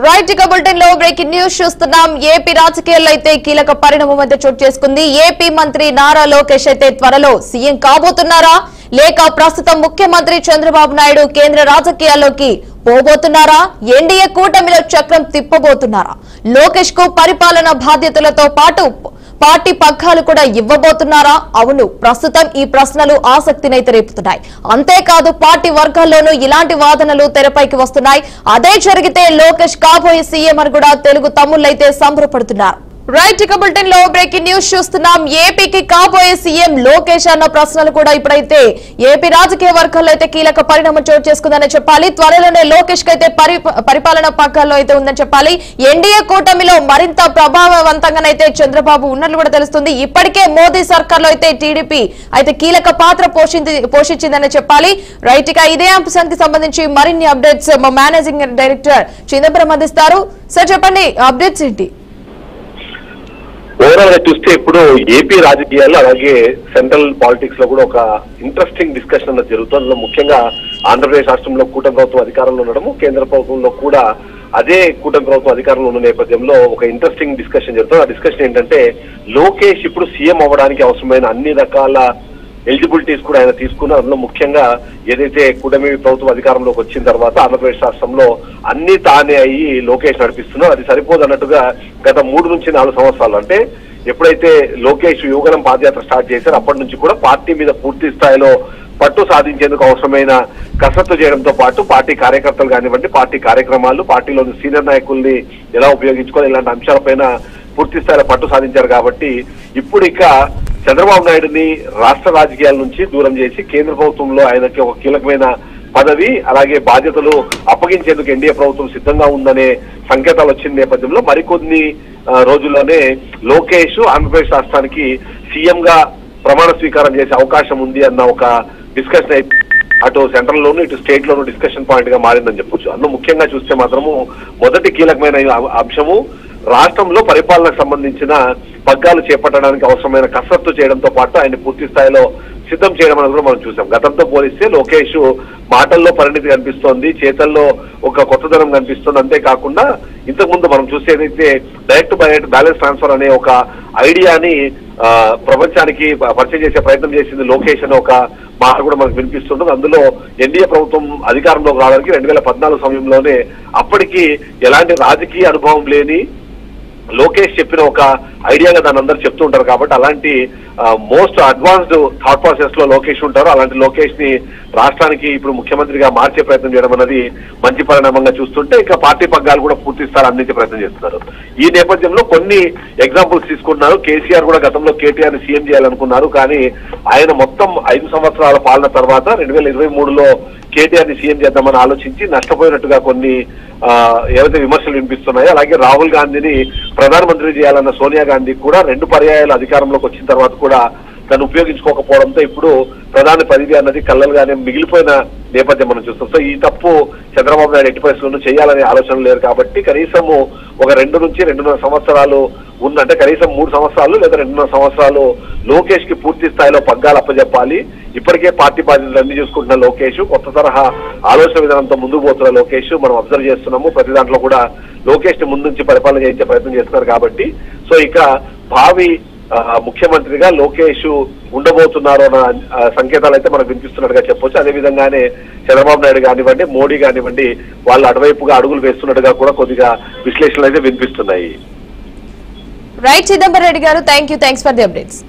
Right ఇక bulletin లో breaking news చూస్తున్నాం. ఏపీ రాజకీయాల్లో అయితే కీలక పరిణామం అయితే చోటు చేసుకుంది. ఏపీ మంత్రి నారా లోకేష్ అయితే త్వరలో సీఎం కాబోతున్నారా లేక ప్రస్తుతం ముఖ్యమంత్రి చంద్రబాబు నాయుడు కేంద్ర రాజకీయాల్లోకి పోబోతున్నారా? ఎన్డీఏ కూటమిలో చక్రం తిప్పబోతున్నారా? లోకేష్ కు పరిపాలన బాధ్యతలతో పాటు పార్టీ పగ్గాలు కూడా ఇవ్వబోతున్నారా? అవును, ప్రస్తుతం ఈ ప్రశ్నలు ఆసక్తినైతే రేపుతున్నాయి. అంతేకాదు పార్టీ వర్గాల్లోనూ ఇలాంటి వాదనలు తెరపైకి వస్తున్నాయి. అదే జరిగితే లోకేష్ కాబోయే సీఎం అని కూడా తెలుగు తమ్ముళ్లైతే సంబరపడుతున్నారు. రైట్ ఇక బులెటిన్ లో బ్రేకింగ్ న్యూస్ చూస్తున్నాం. ఏపీకి కాబోయే సీఎం లోకేష్ అన్న ప్రశ్నలు కూడా ఇప్పుడైతే ఏపీ రాజకీయ వర్గాల్లో అయితే కీలక పరిణామం చోటు చేసుకుందని చెప్పాలి. త్వరలోనే లోకేష్ కి అయితే పరిపాలన పగ్గాల్లో అయితే ఉందని చెప్పాలి. ఎన్డీఏ కూటమిలో మరింత ప్రభావవంతంగానైతే చంద్రబాబు ఉన్నట్లు కూడా తెలుస్తుంది. ఇప్పటికే మోదీ సర్కార్ లో అయితే టీడీపీ అయితే కీలక పాత్ర పోషించిందని చెప్పాలి. రైట్ ఇక ఇదే అంశానికి సంబంధించి మరిన్ని అప్డేట్స్ మా మేనేజింగ్ డైరెక్టర్ చిదంబరం అందిస్తారు. సార్ చెప్పండి, అప్డేట్స్ ఏంటి? ఓవరాల్ గా చూస్తే ఇప్పుడు ఏపీ రాజకీయాల్లో అలాగే సెంట్రల్ పాలిటిక్స్ లో కూడా ఒక ఇంట్రెస్టింగ్ డిస్కషన్ అన్నది జరుగుతుంది. ముఖ్యంగా ఆంధ్రప్రదేశ్ రాష్ట్రంలో కూటమి ప్రభుత్వం అధికారంలో ఉండడము, కేంద్ర ప్రభుత్వంలో కూడా అదే కూటమి ప్రభుత్వం అధికారంలో ఉన్న నేపథ్యంలో ఒక ఇంట్రెస్టింగ్ డిస్కషన్ జరుగుతుంది. ఆ డిస్కషన్ ఏంటంటే లోకేష్ ఇప్పుడు సీఎం అవ్వడానికి అవసరమైన అన్ని రకాల ఎలిజిబిలిటీస్ కూడా ఆయన తీసుకున్నారు. అందులో ముఖ్యంగా ఏదైతే కూటమి ప్రభుత్వం అధికారంలోకి వచ్చిన తర్వాత ఆంధ్రప్రదేశ్ రాష్ట్రంలో అన్ని తానే అయ్యి లోకేష్ నడిపిస్తున్నారు. అది సరిపోదు అన్నట్టుగా గత 3 నుంచి 4 సంవత్సరాలు అంటే ఎప్పుడైతే లోకేష్ యువగలం పాదయాత్ర స్టార్ట్ చేశారో అప్పటి నుంచి కూడా పార్టీ మీద పూర్తి స్థాయిలో పట్టు సాధించేందుకు అవసరమైన కసరత్తు చేయడంతో పాటు పార్టీ కార్యకర్తలు కానివ్వండి, పార్టీ కార్యక్రమాలు, పార్టీలోని సీనియర్ నాయకుల్ని ఎలా ఉపయోగించుకోవాలి ఇలాంటి అంశాలపైన పూర్తి స్థాయిలో పట్టు సాధించారు. కాబట్టి ఇప్పుడు ఇక చంద్రబాబు నాయుడుని రాష్ట్ర రాజకీయాల నుంచి దూరం చేసి కేంద్ర ప్రభుత్వంలో ఆయనకి ఒక కీలకమైన పదవి అలాగే బాధ్యతలు అప్పగించేందుకు ఎన్డీఏ ప్రభుత్వం సిద్ధంగా ఉందనే సంకేతాలు వచ్చిన నేపథ్యంలో మరికొన్ని రోజుల్లోనే లోకేష్ ఆంధ్రప్రదేశ్ రాష్ట్రానికి సీఎం గా ప్రమాణ స్వీకారం చేసే అవకాశం ఉంది అన్న ఒక డిస్కషన్ అయితే అటు సెంట్రల్ లోను ఇటు స్టేట్ లోను డిస్కషన్ పాయింట్ గా మారిందని చెప్పొచ్చు. అందులో ముఖ్యంగా చూస్తే మాత్రము మొదటి కీలకమైన అంశము రాష్ట్రంలో పరిపాలనకు సంబంధించిన పగ్గాలు చేపట్టడానికి అవసరమైన కసరత్తు చేయడంతో పాటు ఆయన పూర్తి స్థాయిలో సిద్ధం చేయడం అనేది కూడా మనం చూసాం. గతంతో పోలిస్తే లోకేష్ మాటల్లో పరిణితి కనిపిస్తోంది, చేతల్లో ఒక కొత్తదనం కనిపిస్తుంది. అంతేకాకుండా ఇంతకుముందు మనం చూసేదైతే డైరెక్ట్ బ్యాలెన్స్ ట్రాన్స్ఫర్ అనే ఒక ఐడియాని ప్రపంచానికి పరిచయం చేసే ప్రయత్నం చేసింది లోకేష్ అనే ఒక మాట కూడా మనకు వినిపిస్తుంటుంది. అందులో ఎన్డీఏ ప్రభుత్వం అధికారంలోకి రావడానికి 2014 సమయంలోనే అప్పటికి ఎలాంటి రాజకీయ అనుభవం లేని లోకేష్ చెప్పిన ఒక ఐడియాగా దాన్ని అందరూ చెప్తూ ఉంటారు. కాబట్టి అలాంటి మోస్ట్ అడ్వాన్స్డ్ థాట్ ప్రాసెస్ లో లోకేష్ ఉంటారు. అలాంటి లోకేష్ ని రాష్ట్రానికి ఇప్పుడు ముఖ్యమంత్రిగా మార్చే ప్రయత్నం చేయడం అనేది మంచి పరిణామంగా చూస్తుంటే ఇక పార్టీ పగ్గాలు కూడా పూర్తి స్థాయి అందించే ప్రయత్నం చేస్తున్నారు. ఈ నేపథ్యంలో కొన్ని ఎగ్జాంపుల్స్ తీసుకుంటున్నారు. కేసీఆర్ కూడా గతంలో కేటీఆర్ ని సీఎం చేయాలనుకున్నారు. కానీ ఆయన మొత్తం 5 సంవత్సరాల పాలన తర్వాత 2023లో కేటీఆర్ ని సీఎం చేద్దామని ఆలోచించి నష్టపోయినట్టుగా కొన్ని ఏవైతే విమర్శలు వినిపిస్తున్నాయో, అలాగే రాహుల్ గాంధీని ప్రధానమంత్రి చేయాలన్న సోనియా గాంధీ కూడా 2 పర్యాయాలు అధికారంలోకి వచ్చిన తర్వాత కూడా దాన్ని ఉపయోగించుకోకపోవడంతో ఇప్పుడు ప్రధాని పదవి అన్నది కళ్ళలుగానే మిగిలిపోయిన నేపథ్యం మనం చూస్తాం. సో ఈ తప్పు చంద్రబాబు నాయుడు ఎట్టి పరిస్థితుల్లో చేయాలనే ఆలోచన లేరు. కాబట్టి కనీసము ఒక 2 నుంచి 2.5 సంవత్సరాలు అంటే కనీసం 3 సంవత్సరాలు లేదా 2.5 సంవత్సరాలు లోకేష్ కి పూర్తి స్థాయిలో పగ్గాలు అప్పచెప్పాలి. ఇప్పటికే పార్టీ బాధ్యతలు అన్ని చూసుకుంటున్న లోకేష్ కొత్త తరహా ఆలోచన విధానంతో ముందుకు పోతున్న లోకేష్ మనం అబ్జర్వ్ చేస్తున్నాము. ప్రతి దాంట్లో కూడా లోకేష్ ని ముందు నుంచి పరిపాలన చేయించే ప్రయత్నం చేస్తున్నారు. కాబట్టి సో ఇక భావి ముఖ్యమంత్రిగా లోకేష్ ఉండబోతున్నారు అన్న సంకేతాలు అయితే మనకు వినిపిస్తున్నట్టుగా చెప్పొచ్చు. అదేవిధంగానే చంద్రబాబు నాయుడు కానివ్వండి, మోడీ కానివ్వండి వాళ్ళు అటువైపుగా అడుగులు వేస్తున్నట్టుగా కూడా కొద్దిగా విశ్లేషణలు అయితే వినిపిస్తున్నాయి. రైట్ చిదంబరం రెడ్డి గారు, థ్యాంక్స్ ఫర్ ది అప్డేట్స్.